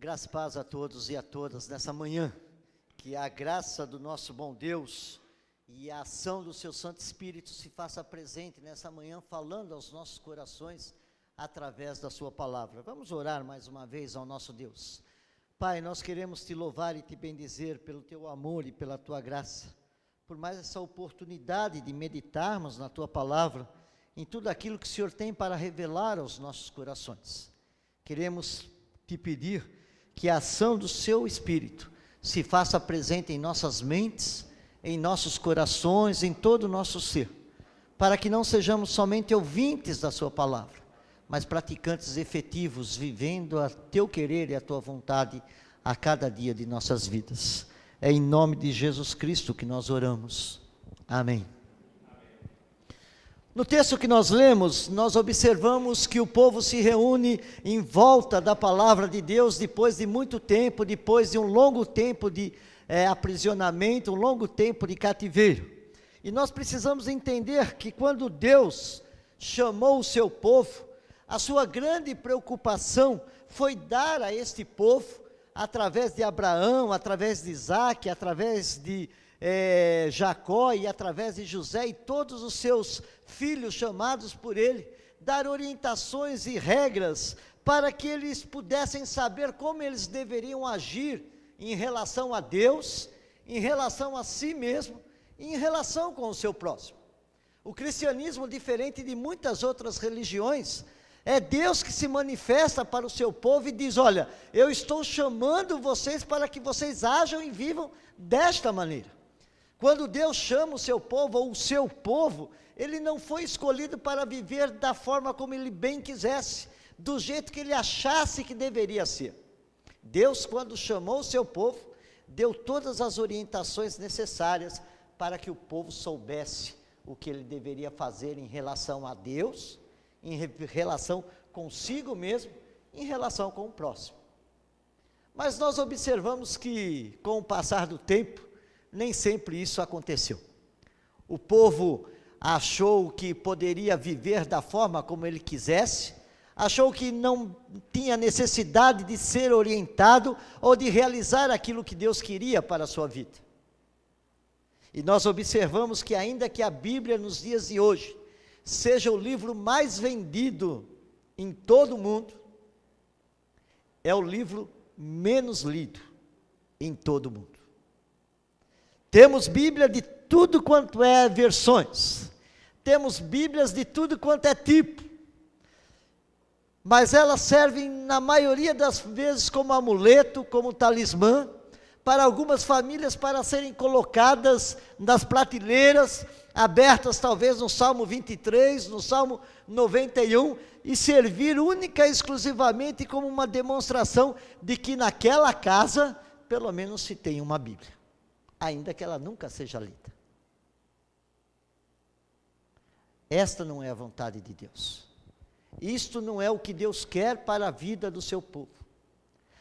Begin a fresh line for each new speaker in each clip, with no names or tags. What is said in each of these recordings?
Graça e paz a todos e a todas nessa manhã, que a graça do nosso bom Deus e a ação do seu Santo Espírito se faça presente nessa manhã, falando aos nossos corações através da sua palavra. Vamos orar mais uma vez ao nosso Deus. Pai, nós queremos te louvar e te bendizer pelo teu amor e pela tua graça, por mais essa oportunidade de meditarmos na tua palavra, em tudo aquilo que o Senhor tem para revelar aos nossos corações. Queremos te pedir que a ação do seu Espírito se faça presente em nossas mentes, em nossos corações, em todo o nosso ser, para que não sejamos somente ouvintes da sua palavra, mas praticantes efetivos, vivendo a teu querer e a tua vontade a cada dia de nossas vidas. É em nome de Jesus Cristo que nós oramos. Amém. No texto que nós lemos, nós observamos que o povo se reúne em volta da palavra de Deus depois de muito tempo, depois de um longo tempo de aprisionamento, um longo tempo de cativeiro. E nós precisamos entender que quando Deus chamou o seu povo, a sua grande preocupação foi dar a este povo, através de Abraão, através de Isaque, através de Jacó e através de José e todos os seus filhos chamados por ele, dar orientações e regras para que eles pudessem saber como eles deveriam agir em relação a Deus, em relação a si mesmo e em relação com o seu próximo. O cristianismo, diferente de muitas outras religiões, é Deus que se manifesta para o seu povo e diz: olha, eu estou chamando vocês para que vocês ajam e vivam desta maneira. Quando Deus chama o seu povo, ou o seu povo, ele não foi escolhido para viver da forma como ele bem quisesse, do jeito que ele achasse que deveria ser. Deus, quando chamou o seu povo, deu todas as orientações necessárias para que o povo soubesse o que ele deveria fazer em relação a Deus, em relação consigo mesmo, em relação com o próximo. Mas nós observamos que, com o passar do tempo, nem sempre isso aconteceu. O povo achou que poderia viver da forma como ele quisesse, achou que não tinha necessidade de ser orientado ou de realizar aquilo que Deus queria para a sua vida. E nós observamos que ainda que a Bíblia nos dias de hoje seja o livro mais vendido em todo o mundo, é o livro menos lido em todo o mundo. Temos Bíblia de tudo quanto é versões, temos Bíblias de tudo quanto é tipo, mas elas servem na maioria das vezes como amuleto, como talismã, para algumas famílias para serem colocadas nas prateleiras, abertas talvez no Salmo 23, no Salmo 91, e servir única e exclusivamente como uma demonstração de que naquela casa, pelo menos se tem uma Bíblia, ainda que ela nunca seja lida. Esta não é a vontade de Deus. Isto não é o que Deus quer para a vida do seu povo.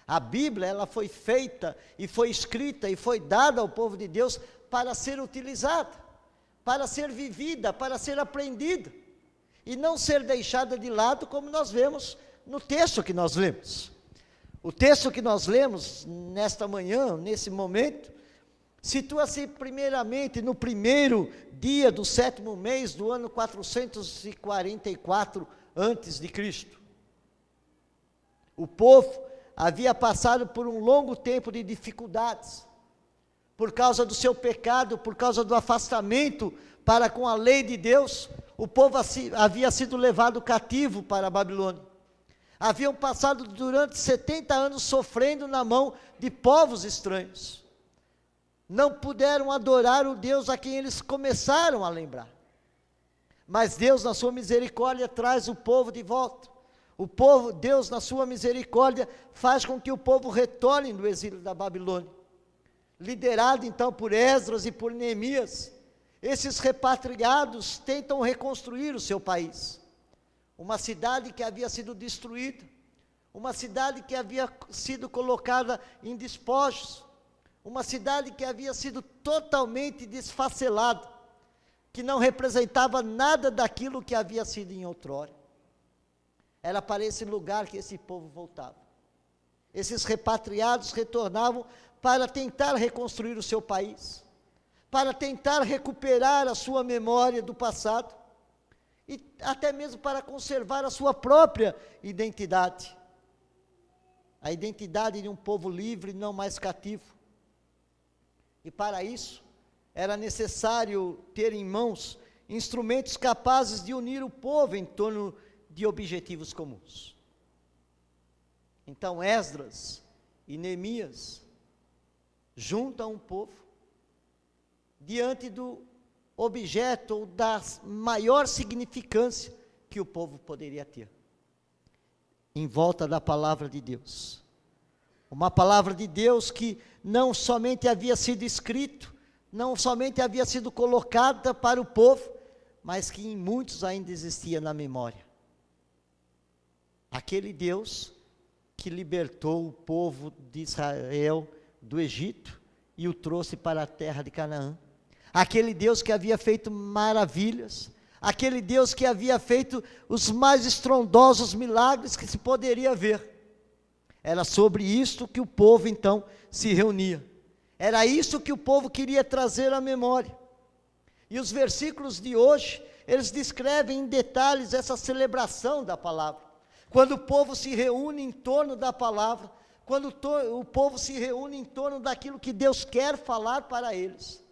A Bíblia, ela foi feita e foi escrita e foi dada ao povo de Deus para ser utilizada, para ser vivida, para ser aprendida, e não ser deixada de lado, como nós vemos no texto que nós lemos. O texto que nós lemos nesta manhã, nesse momento, situa-se primeiramente no primeiro dia do 7º mês do ano 444 antes de Cristo. O povo havia passado por um longo tempo de dificuldades, por causa do seu pecado, por causa do afastamento para com a lei de Deus. O povo havia sido levado cativo para a Babilônia. Haviam passado durante 70 anos sofrendo na mão de povos estranhos. Não puderam adorar o Deus a quem eles começaram a lembrar. Mas Deus, na sua misericórdia, traz o povo de volta. Deus, na sua misericórdia, faz com que o povo retorne do exílio da Babilônia. Liderado então por Esdras e por Neemias, esses repatriados tentam reconstruir o seu país. Uma cidade que havia sido destruída, uma cidade que havia sido colocada em despojos, uma cidade que havia sido totalmente desfacelada, que não representava nada daquilo que havia sido em outrora. Era para esse lugar que esse povo voltava. Esses repatriados retornavam para tentar reconstruir o seu país, para tentar recuperar a sua memória do passado, e até mesmo para conservar a sua própria identidade. A identidade de um povo livre, não mais cativo. E para isso, era necessário ter em mãos instrumentos capazes de unir o povo em torno de objetivos comuns. Então Esdras e Neemias juntam o povo diante do objeto ou da maior significância que o povo poderia ter, em volta da palavra de Deus. Uma palavra de Deus que não somente havia sido escrito, não somente havia sido colocada para o povo, mas que em muitos ainda existia na memória. Aquele Deus que libertou o povo de Israel do Egito e o trouxe para a terra de Canaã. Aquele Deus que havia feito maravilhas, aquele Deus que havia feito os mais estrondosos milagres que se poderia ver. Era sobre isto que o povo então se reunia. Era isso que o povo queria trazer à memória. E os versículos de hoje, eles descrevem em detalhes essa celebração da palavra. Quando o povo se reúne em torno da palavra, quando o povo se reúne em torno daquilo que Deus quer falar para eles.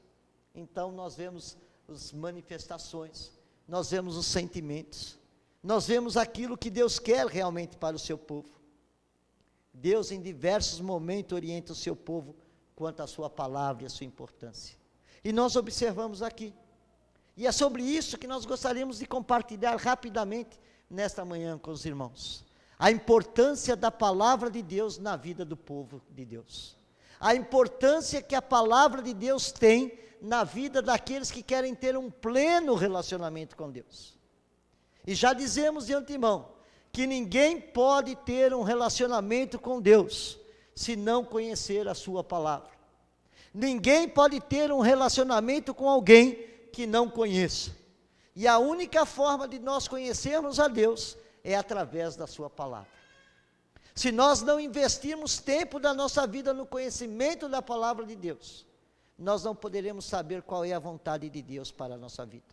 Então nós vemos as manifestações, nós vemos os sentimentos, nós vemos aquilo que Deus quer realmente para o seu povo. Deus em diversos momentos orienta o seu povo quanto à sua palavra e a sua importância. E nós observamos aqui. E é sobre isso que nós gostaríamos de compartilhar rapidamente nesta manhã com os irmãos. A importância da palavra de Deus na vida do povo de Deus. A importância que a palavra de Deus tem na vida daqueles que querem ter um pleno relacionamento com Deus. E já dizemos de antemão, que ninguém pode ter um relacionamento com Deus, se não conhecer a sua palavra. Ninguém pode ter um relacionamento com alguém que não conheça. E a única forma de nós conhecermos a Deus é através da sua palavra. Se nós não investirmos tempo da nossa vida no conhecimento da palavra de Deus, nós não poderemos saber qual é a vontade de Deus para a nossa vida.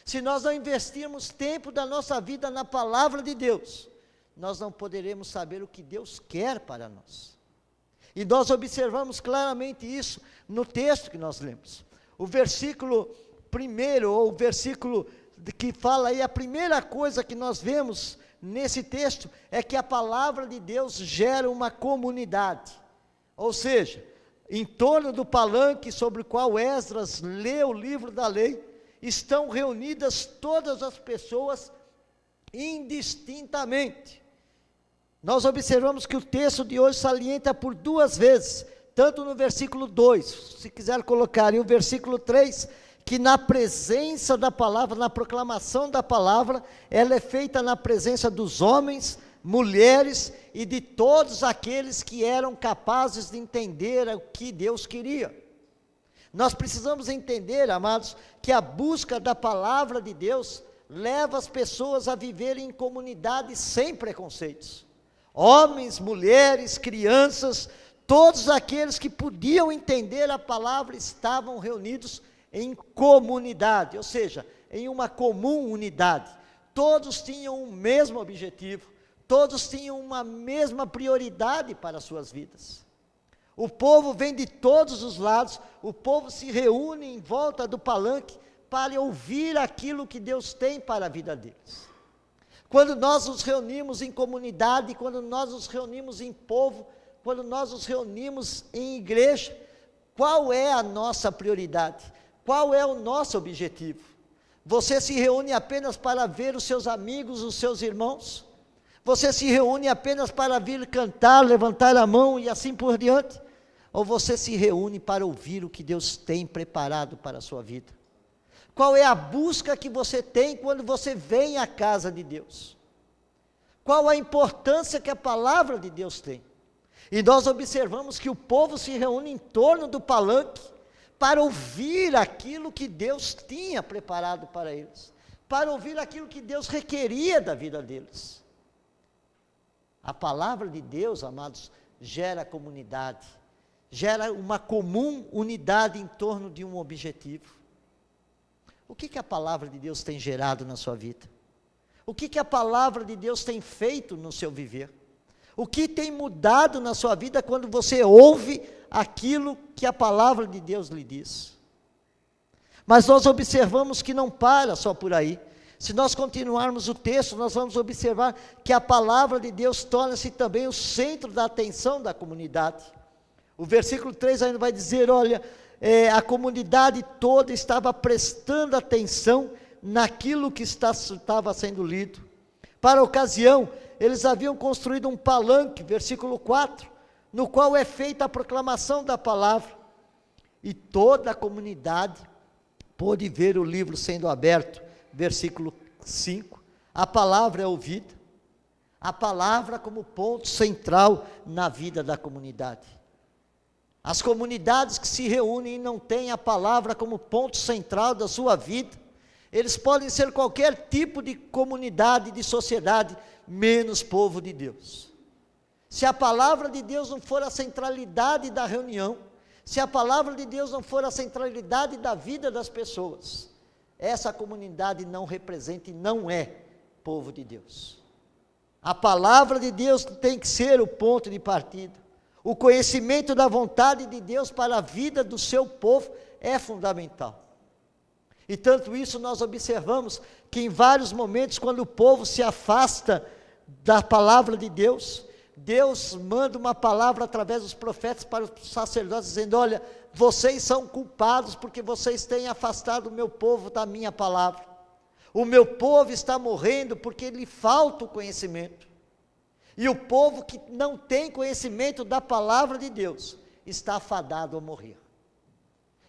Se nós não investirmos tempo da nossa vida na palavra de Deus, nós não poderemos saber o que Deus quer para nós. E nós observamos claramente isso no texto que nós lemos. O versículo primeiro, ou o versículo que fala aí, a primeira coisa que nós vemos nesse texto, é que a palavra de Deus gera uma comunidade. Ou seja, em torno do palanque sobre o qual Esdras lê o livro da lei, estão reunidas todas as pessoas indistintamente. Nós observamos que o texto de hoje salienta por duas vezes, tanto no versículo 2, se quiser colocar, e o versículo 3, que na presença da palavra, na proclamação da palavra, ela é feita na presença dos homens, mulheres e de todos aqueles que eram capazes de entender o que Deus queria. Nós precisamos entender, amados, que a busca da palavra de Deus leva as pessoas a viverem em comunidade sem preconceitos. Homens, mulheres, crianças, todos aqueles que podiam entender a palavra estavam reunidos em comunidade, ou seja, em uma comum unidade. Todos tinham o mesmo objetivo, todos tinham uma mesma prioridade para as suas vidas. O povo vem de todos os lados, o povo se reúne em volta do palanque para ouvir aquilo que Deus tem para a vida deles. Quando nós nos reunimos em comunidade, quando nós nos reunimos em povo, quando nós nos reunimos em igreja, qual é a nossa prioridade? Qual é o nosso objetivo? Você se reúne apenas para ver os seus amigos, os seus irmãos? Você se reúne apenas para vir cantar, levantar a mão e assim por diante? Ou você se reúne para ouvir o que Deus tem preparado para a sua vida? Qual é a busca que você tem quando você vem à casa de Deus? Qual a importância que a palavra de Deus tem? E nós observamos que o povo se reúne em torno do palanque para ouvir aquilo que Deus tinha preparado para eles, para ouvir aquilo que Deus requeria da vida deles. A palavra de Deus, amados, gera comunidade, gera uma comum unidade em torno de um objetivo. O que a palavra de Deus tem gerado na sua vida? O que a palavra de Deus tem feito no seu viver? O que tem mudado na sua vida quando você ouve aquilo que a palavra de Deus lhe diz? Mas nós observamos que não para só por aí. Se nós continuarmos o texto, nós vamos observar que a palavra de Deus torna-se também o centro da atenção da comunidade. O versículo 3 ainda vai dizer, olha, a comunidade toda estava prestando atenção naquilo que estava sendo lido. Para a ocasião, eles haviam construído um palanque, versículo 4, no qual é feita a proclamação da palavra. E toda a comunidade pôde ver o livro sendo aberto, versículo 5. A palavra é ouvida, a palavra como ponto central na vida da comunidade. As comunidades que se reúnem e não têm a palavra como ponto central da sua vida, eles podem ser qualquer tipo de comunidade, de sociedade, menos povo de Deus. Se a palavra de Deus não for a centralidade da reunião, se a palavra de Deus não for a centralidade da vida das pessoas, essa comunidade não representa e não é povo de Deus. A palavra de Deus tem que ser o ponto de partida. O conhecimento da vontade de Deus para a vida do seu povo é fundamental. E tanto isso nós observamos que em vários momentos, quando o povo se afasta da palavra de Deus, Deus manda uma palavra através dos profetas para os sacerdotes, dizendo, olha, vocês são culpados porque vocês têm afastado o meu povo da minha palavra. O meu povo está morrendo porque lhe falta o conhecimento. E o povo que não tem conhecimento da palavra de Deus, está afadado a morrer.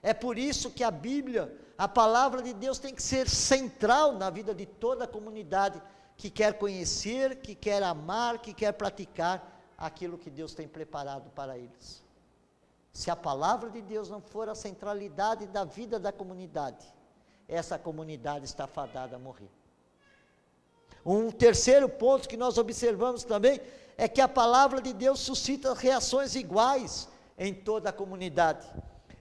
É por isso que a Bíblia, a palavra de Deus tem que ser central na vida de toda a comunidade que quer conhecer, que quer amar, que quer praticar aquilo que Deus tem preparado para eles. Se a palavra de Deus não for a centralidade da vida da comunidade, essa comunidade está fadada a morrer. Um terceiro ponto que nós observamos também, é que a palavra de Deus suscita reações iguais em toda a comunidade.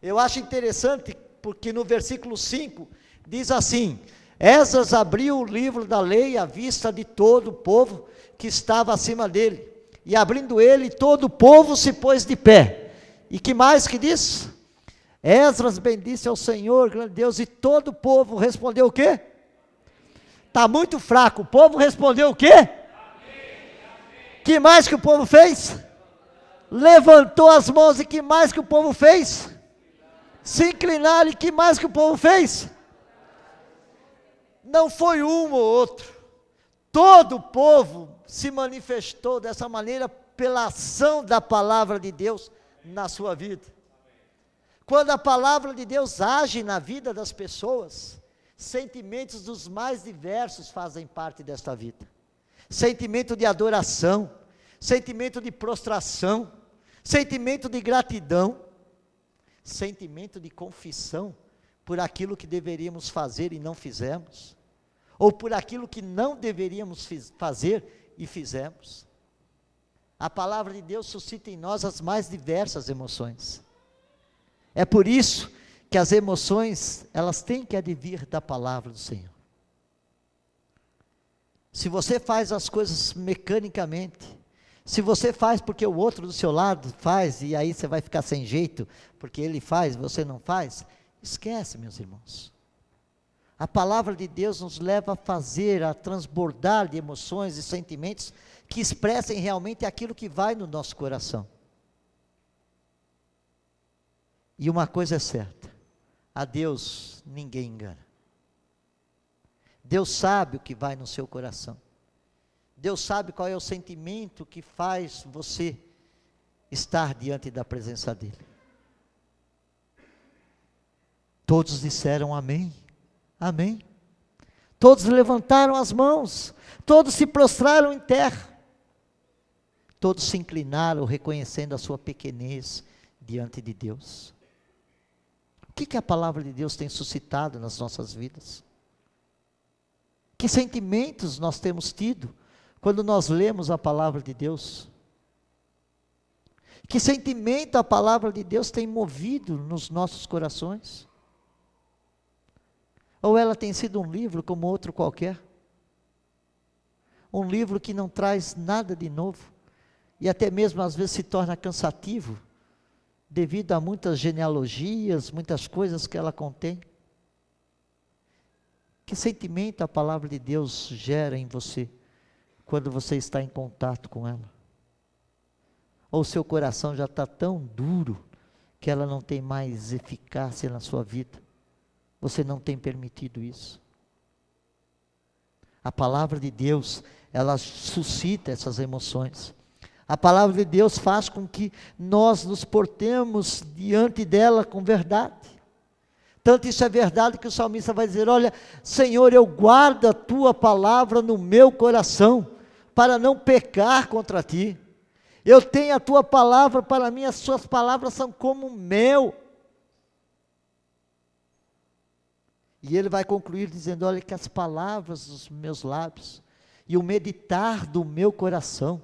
Eu acho interessante, porque no versículo 5, diz assim, Esdras abriu o livro da lei à vista de todo o povo que estava acima dele, e abrindo ele, todo o povo se pôs de pé. E que mais que diz? Esdras bendisse ao Senhor, grande Deus, e todo o povo respondeu o quê? Está muito fraco. O povo respondeu o quê? Amém. Que mais que o povo fez? Levantou as mãos. E que mais que o povo fez? Se inclinaram. E que mais que o povo fez? Não foi um ou outro. Todo o povo se manifestou dessa maneira pela ação da palavra de Deus na sua vida. Quando a palavra de Deus age na vida das pessoas, sentimentos dos mais diversos fazem parte desta vida. Sentimento de adoração, sentimento de prostração, sentimento de gratidão, sentimento de confissão por aquilo que deveríamos fazer e não fizemos, ou por aquilo que não deveríamos fazer e fizemos. A palavra de Deus suscita em nós as mais diversas emoções. É por isso que as emoções, elas têm que advir da palavra do Senhor. Se você faz as coisas mecanicamente, se você faz porque o outro do seu lado faz, e aí você vai ficar sem jeito, porque ele faz, você não faz, esquece, meus irmãos. A palavra de Deus nos leva a fazer, a transbordar de emoções e sentimentos que expressem realmente aquilo que vai no nosso coração. E uma coisa é certa, a Deus ninguém engana. Deus sabe o que vai no seu coração. Deus sabe qual é o sentimento que faz você estar diante da presença dEle. Todos disseram amém, amém. Todos levantaram as mãos, todos se prostraram em terra. Todos se inclinaram reconhecendo a sua pequenez diante de Deus. O que a palavra de Deus tem suscitado nas nossas vidas? Que sentimentos nós temos tido quando nós lemos a palavra de Deus? Que sentimento a palavra de Deus tem movido nos nossos corações? Ou ela tem sido um livro como outro qualquer? Um livro que não traz nada de novo, e até mesmo às vezes se torna cansativo, devido a muitas genealogias, muitas coisas que ela contém. Que sentimento a palavra de Deus gera em você, quando você está em contato com ela? Ou seu coração já está tão duro, que ela não tem mais eficácia na sua vida? Você não tem permitido isso? A palavra de Deus, ela suscita essas emoções. A palavra de Deus faz com que nós nos portemos diante dela com verdade. Tanto isso é verdade que o salmista vai dizer: olha, Senhor, eu guardo a tua palavra no meu coração, para não pecar contra ti. Eu tenho a tua palavra para mim, as suas palavras são como mel. E ele vai concluir dizendo: olha, que as palavras dos meus lábios e o meditar do meu coração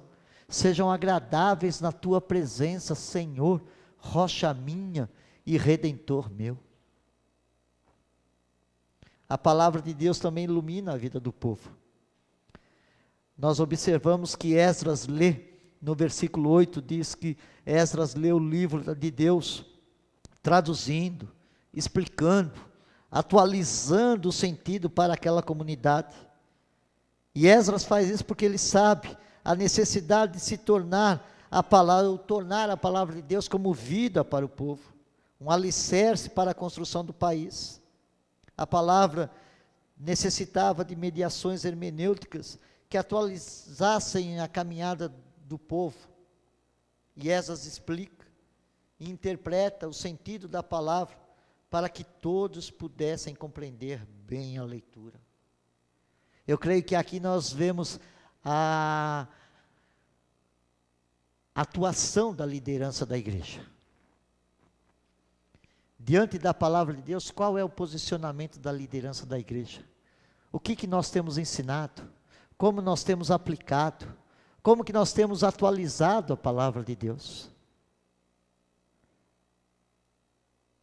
sejam agradáveis na tua presença, Senhor, rocha minha e redentor meu. A palavra de Deus também ilumina a vida do povo. Nós observamos que Esdras lê, no versículo 8, diz que Esdras lê o livro de Deus, traduzindo, explicando, atualizando o sentido para aquela comunidade. E Esdras faz isso porque ele sabe a necessidade de se tornar a palavra de Deus como vida para o povo, um alicerce para a construção do país. A palavra necessitava de mediações hermenêuticas que atualizassem a caminhada do povo. E Esdras explica e interpreta o sentido da palavra para que todos pudessem compreender bem a leitura. Eu creio que aqui nós vemos a atuação da liderança da igreja. Diante da palavra de Deus, qual é o posicionamento da liderança da igreja? O que nós temos ensinado? Como nós temos aplicado? Como que nós temos atualizado a palavra de Deus?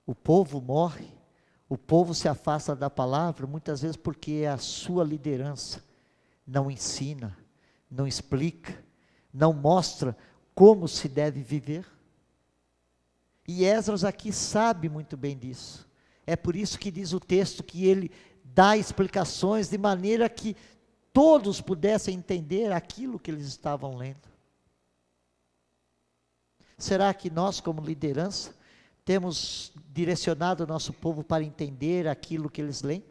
O povo morre, o povo se afasta da palavra, muitas vezes porque a sua liderança não ensina, não explica, não mostra como se deve viver. E Esdras aqui sabe muito bem disso. É por isso que diz o texto que ele dá explicações de maneira que todos pudessem entender aquilo que eles estavam lendo. Será que nós, como liderança, temos direcionado o nosso povo para entender aquilo que eles leem?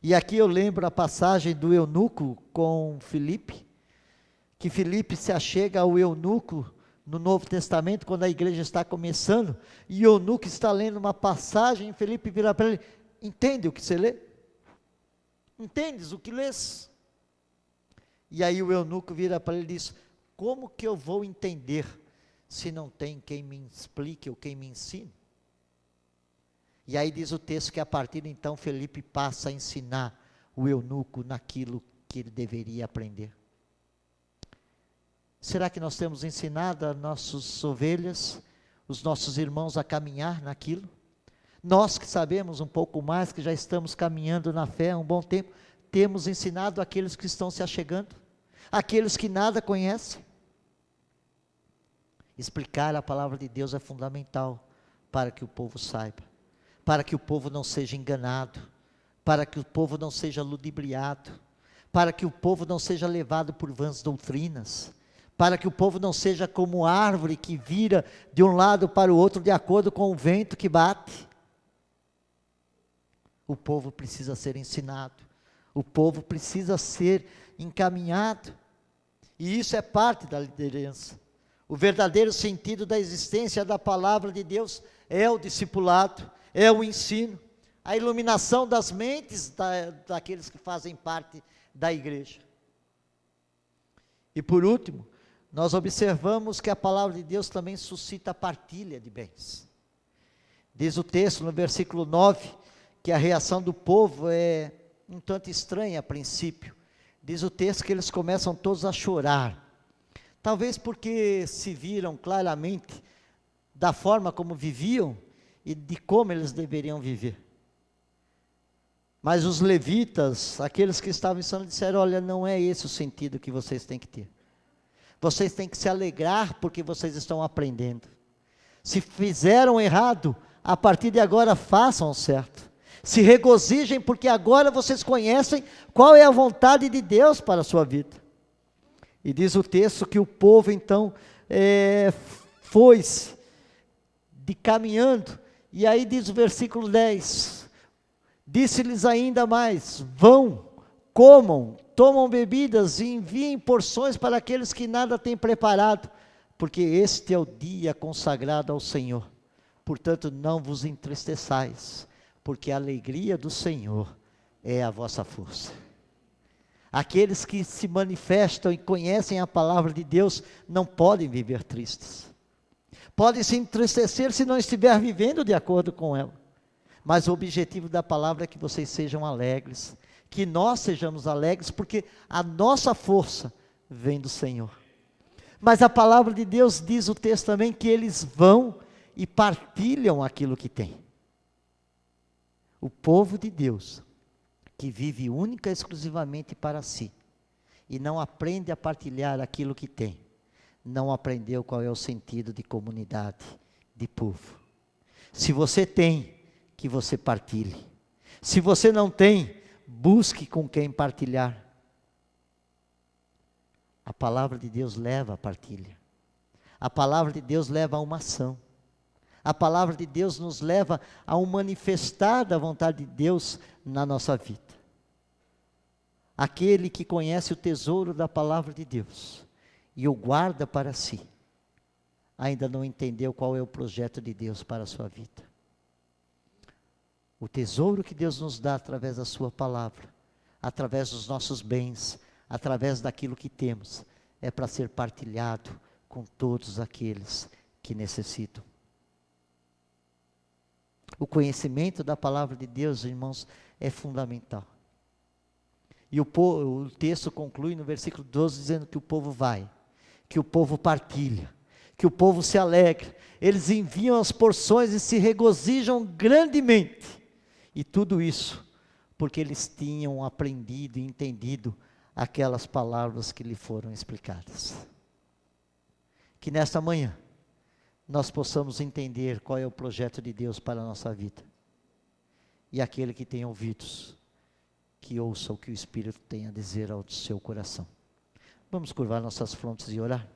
E aqui eu lembro a passagem do eunuco com Filipe, que Filipe se achega ao eunuco no Novo Testamento, quando a igreja está começando, e o eunuco está lendo uma passagem, e Filipe vira para ele: entende o que você lê? Entendes o que lês? E aí o eunuco vira para ele e diz: como que eu vou entender, se não tem quem me explique ou quem me ensine? E aí diz o texto que a partir de então Filipe passa a ensinar o eunuco naquilo que ele deveria aprender. Será que nós temos ensinado as nossas ovelhas, os nossos irmãos a caminhar naquilo? Nós que sabemos um pouco mais, que já estamos caminhando na fé há um bom tempo, temos ensinado aqueles que estão se achegando, aqueles que nada conhecem. Explicar a palavra de Deus é fundamental para que o povo saiba, para que o povo não seja enganado, para que o povo não seja ludibriado, para que o povo não seja levado por vãs doutrinas, para que o povo não seja como árvore que vira de um lado para o outro de acordo com o vento que bate. O povo precisa ser ensinado, o povo precisa ser encaminhado, e isso é parte da liderança. O verdadeiro sentido da existência da palavra de Deus é o discipulado, é o ensino, a iluminação das mentes daqueles que fazem parte da igreja. E por último, nós observamos que a palavra de Deus também suscita a partilha de bens. Diz o texto no versículo 9, que a reação do povo é um tanto estranha a princípio. Diz o texto que eles começam todos a chorar. Talvez porque se viram claramente da forma como viviam e de como eles deveriam viver. Mas os levitas, aqueles que estavam ensinando, disseram: olha, não é esse o sentido que vocês têm que ter. Vocês têm que se alegrar porque vocês estão aprendendo. Se fizeram errado, a partir de agora façam certo. Se regozijem porque agora vocês conhecem qual é a vontade de Deus para a sua vida. E diz o texto que o povo então foi-se de caminhando. E aí diz o versículo 10, disse-lhes ainda mais: vão, comam, tomam bebidas e enviem porções para aqueles que nada têm preparado, porque este é o dia consagrado ao Senhor. Portanto, não vos entristeçais, porque a alegria do Senhor é a vossa força. Aqueles que se manifestam e conhecem a palavra de Deus não podem viver tristes. Podem se entristecer se não estiver vivendo de acordo com ela. Mas o objetivo da palavra é que vocês sejam alegres, que nós sejamos alegres, porque a nossa força vem do Senhor. Mas a palavra de Deus diz o texto também que eles vão e partilham aquilo que têm. O povo de Deus, que vive única e exclusivamente para si, e não aprende a partilhar aquilo que tem, não aprendeu qual é o sentido de comunidade, de povo. Se você tem, que você partilhe. Se você não tem, busque com quem partilhar. A palavra de Deus leva a partilha. A palavra de Deus leva a uma ação. A palavra de Deus nos leva a um manifestar da vontade de Deus na nossa vida. Aquele que conhece o tesouro da palavra de Deus e o guarda para si, ainda não entendeu qual é o projeto de Deus para a sua vida. O tesouro que Deus nos dá através da sua palavra, através dos nossos bens, através daquilo que temos, é para ser partilhado com todos aqueles que necessitam. O conhecimento da palavra de Deus, irmãos, é fundamental. E o texto conclui no versículo 12 dizendo que o povo vai, que o povo partilha, que o povo se alegra, eles enviam as porções e se regozijam grandemente. E tudo isso porque eles tinham aprendido e entendido aquelas palavras que lhe foram explicadas. Que nesta manhã nós possamos entender qual é o projeto de Deus para a nossa vida. E aquele que tem ouvidos, que ouça o que o Espírito tem a dizer ao seu coração. Vamos curvar nossas frontes e orar.